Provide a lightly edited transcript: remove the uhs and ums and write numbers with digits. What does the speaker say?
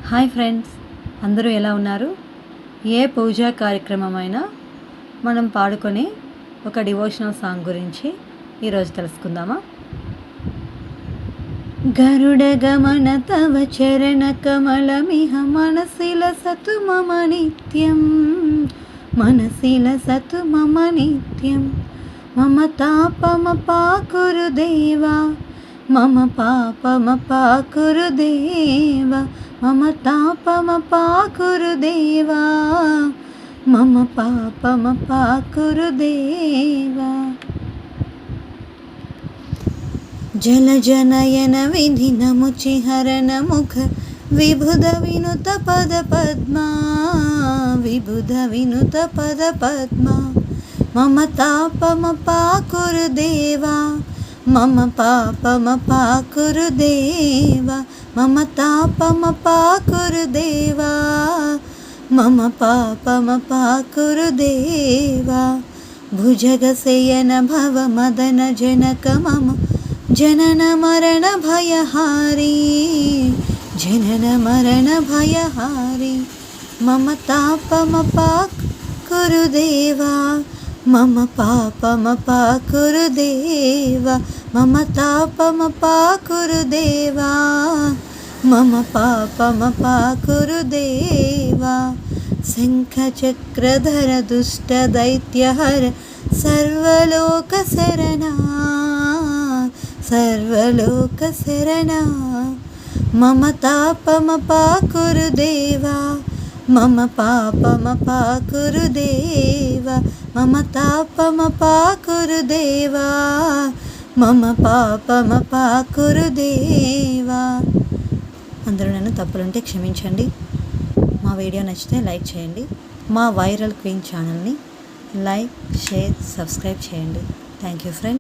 Hi friends, అందరూ ఎలా ఉన్నారు? ఏ పూజా కార్యక్రమమైనా మనం పాడుకునే ఒక డివోషనల్ సాంగ్ గురించి ఈరోజు తెలుసుకుందామా? గరుడ గమన తవ చరణ కమలమిహ మనసిల సతు మమ నిత్యం, మనసిల సతు మమ నిత్యం. మమ తాపమ పాకురు దేవా, మమ పాపమ పాకురు దేవా, మమ తాపమ పాకురు దేవా, మమ పాపమ పాకురు దేవా. జలజనయన విధి నముచిహరణ ముఖ విబుధ వినుత పద పద్మా, విబుధ వినుత పద పద్మా. మమ తాపమ పాకురు దేవా, మమ పాపమ పాకురు దేవా, మమ తాపమ పాకురు దేవా, మమ పాపమ పాకురు దేవా. భుజగశయన భవ మదన జనక మమ జనన మరణ భయహారీ, జనన మరణ భయహారీ. మమ తాపమ పాకురు దేవా, మమ పాపమ పాకురు దేవా, మమ తాపమ పాకురు దేవా, మమ పాపమ పాకురు దేవా. శంఖ చక్రధర దుష్ట దైత్యహర సర్వలోక శరణా, సర్వలోక శరణా. మమ తాపమ పాకురు దేవా, మమ పాపమ పాకురు దేవా, మమ తాపమ పాకురు దేవా, మమ పాపమ పాకురు దేవా. అందరూ నన్ను తప్పులుంటే క్షమించండి. మా వీడియో నచ్చితే లైక్ చేయండి. మా వైరల్ క్వీన్ ఛానల్ని లైక్, షేర్, సబ్స్క్రైబ్ చేయండి. Thank you friends.